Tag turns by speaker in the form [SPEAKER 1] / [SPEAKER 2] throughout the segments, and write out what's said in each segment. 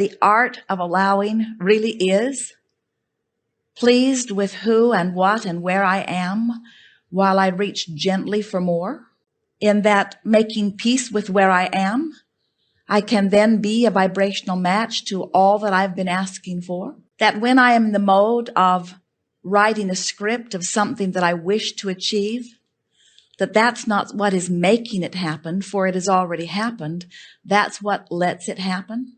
[SPEAKER 1] the art of allowing really is, pleased with who and what and where I am, while I reach gently for more. In that making peace with where I am, I can then be a vibrational match to all that I've been asking for. That when I am in the mode of writing a script of something that I wish to achieve, that's not what is making it happen, for it has already happened. That's what lets it happen.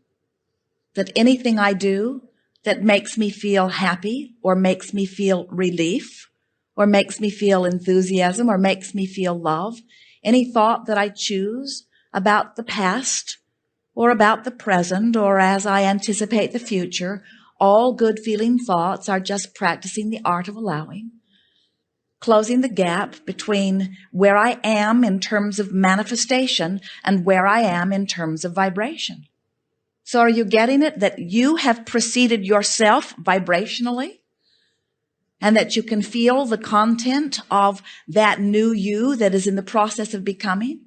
[SPEAKER 1] That anything I do that makes me feel happy or makes me feel relief or makes me feel enthusiasm or makes me feel love, any thought that I choose about the past or about the present or as I anticipate the future, all good feeling thoughts are just practicing the art of allowing, closing the gap between where I am in terms of manifestation and where I am in terms of vibration. So are you getting it? That you have preceded yourself vibrationally and that you can feel the content of that new you that is in the process of becoming?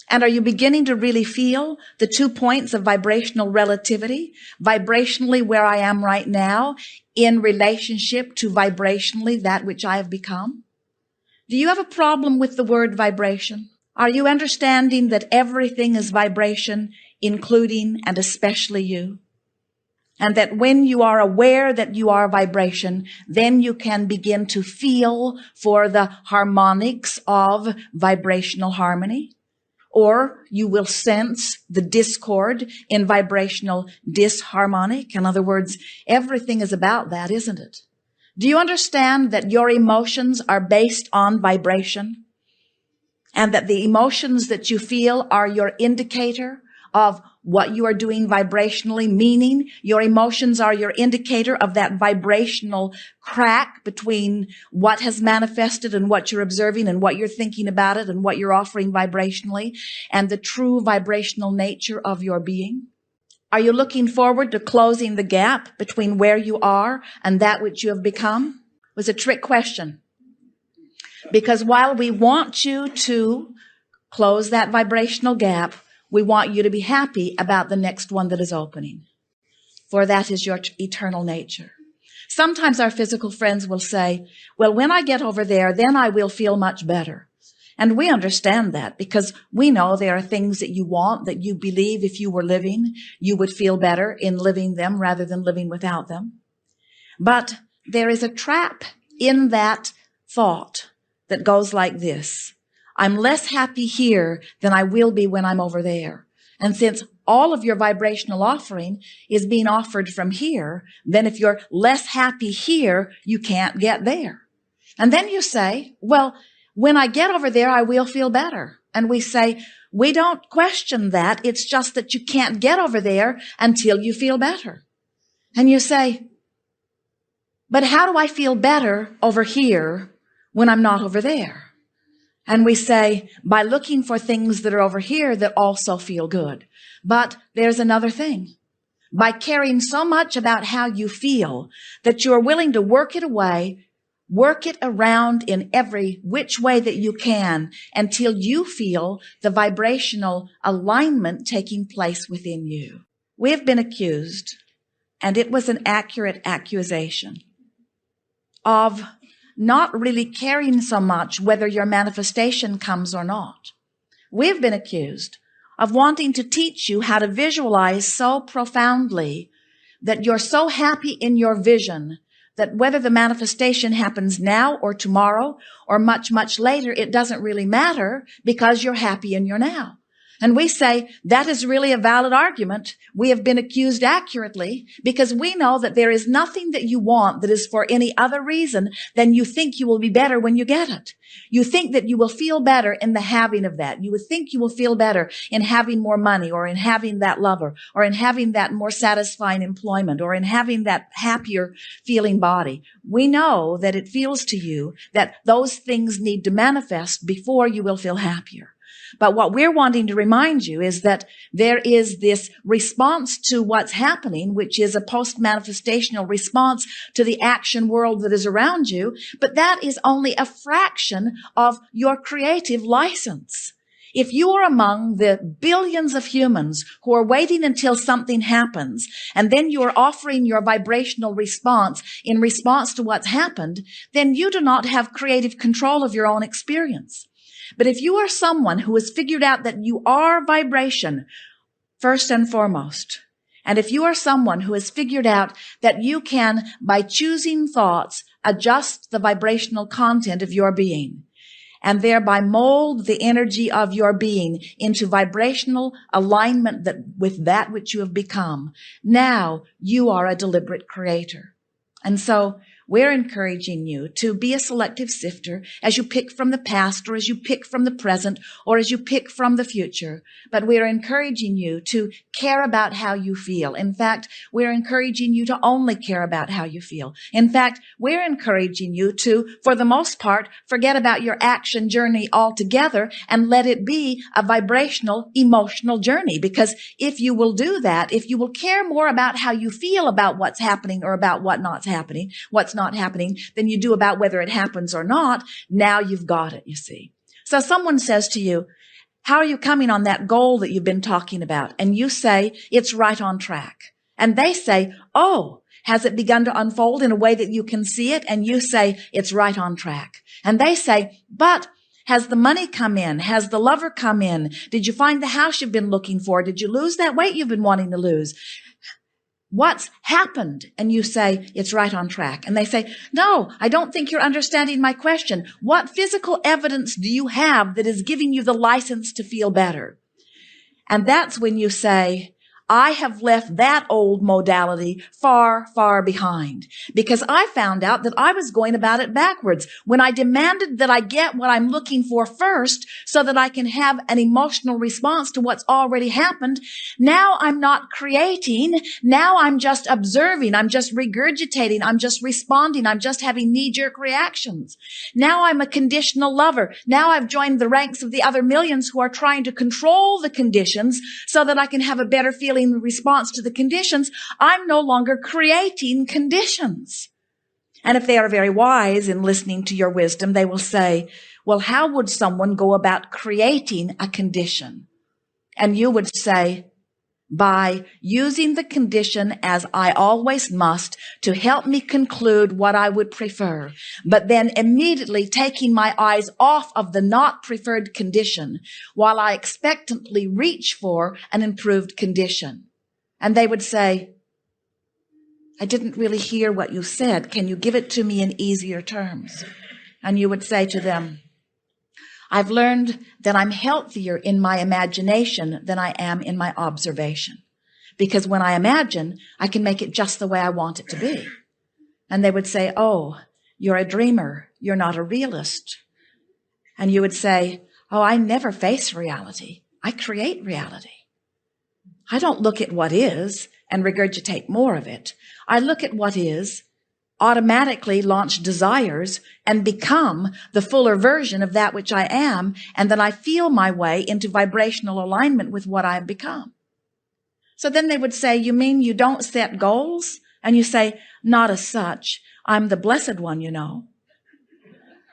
[SPEAKER 1] And are you beginning to really feel the 2 points of vibrational relativity, vibrationally where I am right now in relationship to vibrationally that which I have become? Do you have a problem with the word vibration? Are you understanding that everything is vibration, including and especially you? And that when you are aware that you are vibration, then you can begin to feel for the harmonics of vibrational harmony. Or you will sense the discord in vibrational disharmonic. In other words, everything is about that, isn't it? Do you understand that your emotions are based on vibration? And that the emotions that you feel are your indicator of what you are doing vibrationally, meaning your emotions are your indicator of that vibrational crack between what has manifested and what you're observing and what you're thinking about it and what you're offering vibrationally and the true vibrational nature of your being? Are you looking forward to closing the gap between where you are and that which you have become? It was a trick question. Because while we want you to close that vibrational gap, we want you to be happy about the next one that is opening, for that is your eternal nature. Sometimes our physical friends will say, well, when I get over there, then I will feel much better. And we understand that because we know there are things that you want, that you believe if you were living, you would feel better in living them rather than living without them. But there is a trap in that thought that goes like this. I'm less happy here than I will be when I'm over there. And since all of your vibrational offering is being offered from here, then if you're less happy here, you can't get there. And then you say, well, when I get over there, I will feel better. And we say, we don't question that. It's just that you can't get over there until you feel better. And you say, but how do I feel better over here when I'm not over there? And we say, by looking for things that are over here that also feel good. But there's another thing. By caring so much about how you feel that you are willing to work it away, work it around in every which way that you can until you feel the vibrational alignment taking place within you. We have been accused, and it was an accurate accusation, of not really caring so much whether your manifestation comes or not. We've been accused of wanting to teach you how to visualize so profoundly that you're so happy in your vision that whether the manifestation happens now or tomorrow or much, much later, it doesn't really matter because you're happy in your now. And we say that is really a valid argument. We have been accused accurately because we know that there is nothing that you want that is for any other reason than you think you will be better when you get it. You think that you will feel better in the having of that. You would think you will feel better in having more money or in having that lover or in having that more satisfying employment or in having that happier feeling body. We know that it feels to you that those things need to manifest before you will feel happier. But what we're wanting to remind you is that there is this response to what's happening, which is a post-manifestational response to the action world that is around you. But that is only a fraction of your creative license. If you are among the billions of humans who are waiting until something happens, and then you are offering your vibrational response in response to what's happened, then you do not have creative control of your own experience. But if you are someone who has figured out that you are vibration, first and foremost, and if you are someone who has figured out that you can, by choosing thoughts, adjust the vibrational content of your being, and thereby mold the energy of your being into vibrational alignment with that which you have become, now you are a deliberate creator. And so we're encouraging you to be a selective sifter as you pick from the past, or as you pick from the present, or as you pick from the future. But we're encouraging you to care about how you feel. In fact, we're encouraging you to only care about how you feel. In fact, we're encouraging you to, for the most part, forget about your action journey altogether and let it be a vibrational, emotional journey. Because if you will do that, if you will care more about how you feel about what's happening or about what's not happening than you do about whether it happens or not, now you've got it, you see. So someone says to you, how are you coming on that goal that you've been talking about? And you say, it's right on track. And they say, oh, has it begun to unfold in a way that you can see it? And you say, it's right on track. And they say, but has the money come in? Has the lover come in? Did you find the house you've been looking for? Did you lose that weight you've been wanting to lose? What's happened? And you say, it's right on track. And they say, no, I don't think you're understanding my question. What physical evidence do you have that is giving you the license to feel better? And that's when you say, I have left that old modality far, far behind, because I found out that I was going about it backwards. When I demanded that I get what I'm looking for first so that I can have an emotional response to what's already happened, now I'm not creating. Now I'm just observing. I'm just regurgitating. I'm just responding. I'm just having knee-jerk reactions. Now I'm a conditional lover. Now I've joined the ranks of the other millions who are trying to control the conditions so that I can have a better feeling in response to the conditions. I'm no longer creating conditions. And if they are very wise in listening to your wisdom, they will say, well, how would someone go about creating a condition? And you would say, by using the condition as I always must to help me conclude what I would prefer, but then immediately taking my eyes off of the not preferred condition while I expectantly reach for an improved condition. And they would say, I didn't really hear what you said. Can you give it to me in easier terms? And you would say to them, I've learned that I'm healthier in my imagination than I am in my observation. Because when I imagine, I can make it just the way I want it to be. And they would say, oh, you're a dreamer. You're not a realist. And you would say, oh, I never face reality. I create reality. I don't look at what is and regurgitate more of it. I look at what is, automatically launch desires, and become the fuller version of that which I am, and then I feel my way into vibrational alignment with what I have become. So then they would say, you mean you don't set goals? And you say, not as such. I'm the blessed one, you know.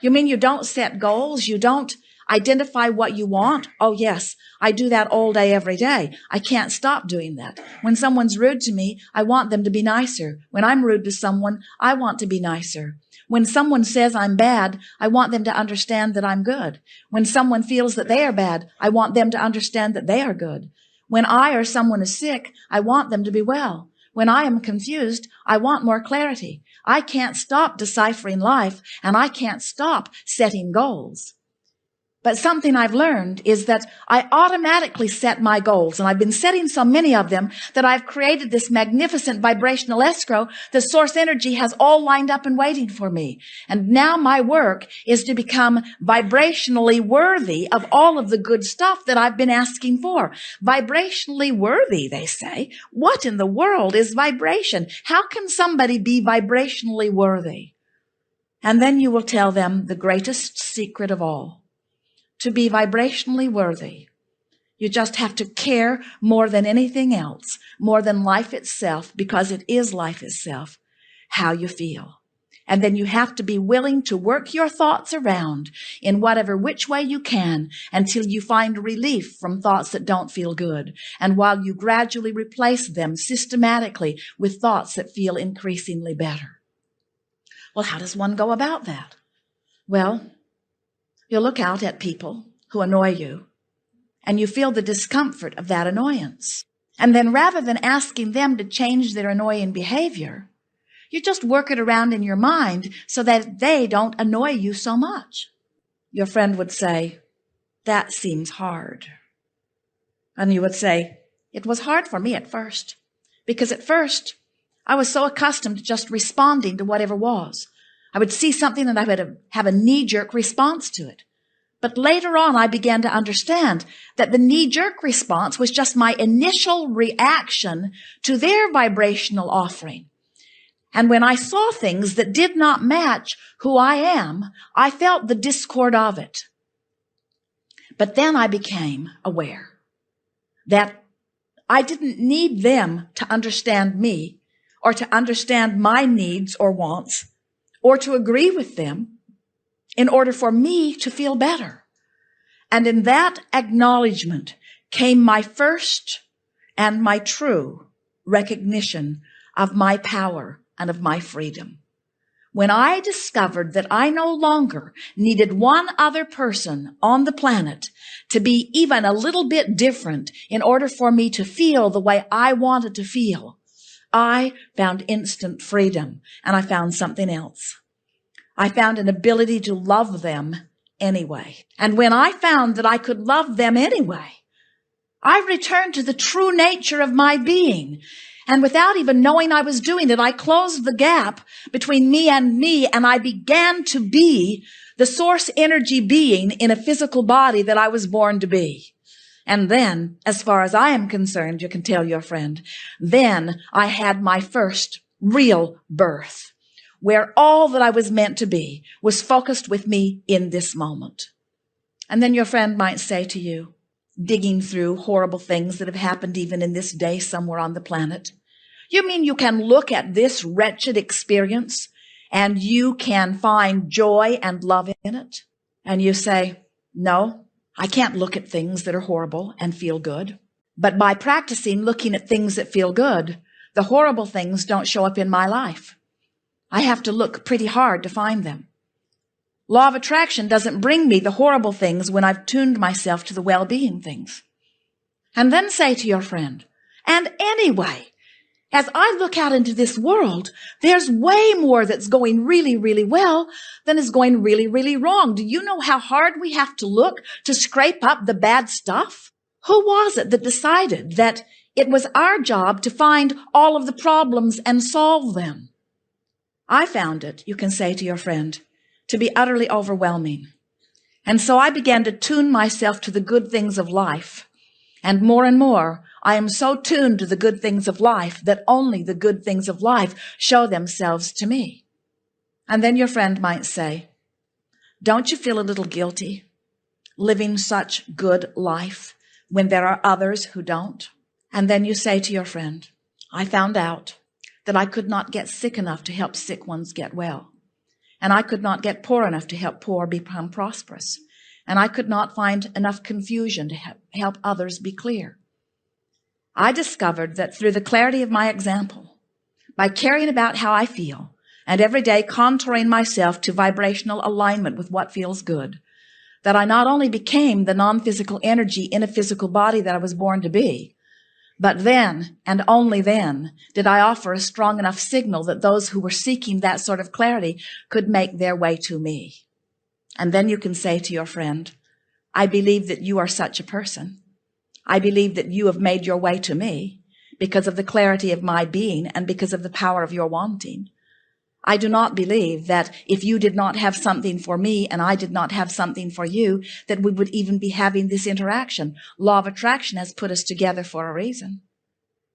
[SPEAKER 1] You mean you don't set goals? You don't identify what you want? Oh, yes, I do that all day, every day. I can't stop doing that. When someone's rude to me, I want them to be nicer. When I'm rude to someone, I want to be nicer. When someone says I'm bad, I want them to understand that I'm good. When someone feels that they are bad, I want them to understand that they are good. When I or someone is sick, I want them to be well. When I am confused, I want more clarity. I can't stop deciphering life, and I can't stop setting goals. But something I've learned is that I automatically set my goals, and I've been setting so many of them that I've created this magnificent vibrational escrow. The source energy has all lined up and waiting for me. And now my work is to become vibrationally worthy of all of the good stuff that I've been asking for. Vibrationally worthy, they say. What in the world is vibration? How can somebody be vibrationally worthy? And then you will tell them the greatest secret of all. To be vibrationally worthy, you just have to care more than anything else, more than life itself, because it is life itself, how you feel. And then you have to be willing to work your thoughts around in whatever which way you can until you find relief from thoughts that don't feel good. And while you gradually replace them systematically with thoughts that feel increasingly better. Well, how does one go about that? Well, you look out at people who annoy you and you feel the discomfort of that annoyance. And then rather than asking them to change their annoying behavior, you just work it around in your mind so that they don't annoy you so much. Your friend would say, that seems hard. And you would say, it was hard for me at first, because at first I was so accustomed to just responding to whatever was. I would see something and I would have a knee-jerk response to it. But later on, I began to understand that the knee-jerk response was just my initial reaction to their vibrational offering. And when I saw things that did not match who I am, I felt the discord of it. But then I became aware that I didn't need them to understand me or to understand my needs or wants or to agree with them in order for me to feel better. And in that acknowledgement came my first and my true recognition of my power and of my freedom. When I discovered that I no longer needed one other person on the planet to be even a little bit different in order for me to feel the way I wanted to feel, I found instant freedom, and I found something else. I found an ability to love them anyway. And when I found that I could love them anyway, I returned to the true nature of my being. And without even knowing I was doing it, I closed the gap between me, and I began to be the source energy being in a physical body that I was born to be. And then, as far as I am concerned, you can tell your friend, then I had my first real birth, where all that I was meant to be was focused with me in this moment. And then your friend might say to you, digging through horrible things that have happened even in this day somewhere on the planet, you mean you can look at this wretched experience and you can find joy and love in it? And you say, no, I can't look at things that are horrible and feel good. But by practicing looking at things that feel good, the horrible things don't show up in my life. I have to look pretty hard to find them. Law of attraction doesn't bring me the horrible things when I've tuned myself to the well-being things. And then say to your friend, and anyway, as I look out into this world, there's way more that's going really, really well than is going really, really wrong. Do you know how hard we have to look to scrape up the bad stuff? Who was it that decided that it was our job to find all of the problems and solve them? I found it, you can say to your friend, to be utterly overwhelming. And so I began to tune myself to the good things of life. And more, I am so tuned to the good things of life that only the good things of life show themselves to me. And then your friend might say, don't you feel a little guilty living such good life when there are others who don't? And then you say to your friend, I found out that I could not get sick enough to help sick ones get well. And I could not get poor enough to help poor become prosperous. And I could not find enough confusion to help others be clear. I discovered that through the clarity of my example, by caring about how I feel, and every day contouring myself to vibrational alignment with what feels good, that I not only became the non-physical energy in a physical body that I was born to be, but then, and only then, did I offer a strong enough signal that those who were seeking that sort of clarity could make their way to me. And then you can say to your friend, I believe that you are such a person. I believe that you have made your way to me because of the clarity of my being and because of the power of your wanting. I do not believe that if you did not have something for me and I did not have something for you, that we would even be having this interaction. Law of attraction has put us together for a reason.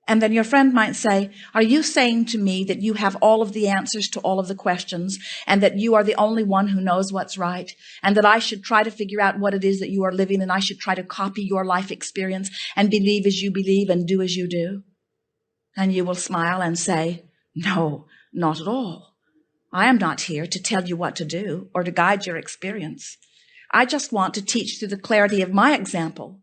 [SPEAKER 1] And then your friend might say, are you saying to me that you have all of the answers to all of the questions and that you are the only one who knows what's right and that I should try to figure out what it is that you are living and I should try to copy your life experience and believe as you believe and do as you do? And you will smile and say, no, not at all. I am not here to tell you what to do or to guide your experience. I just want to teach through the clarity of my example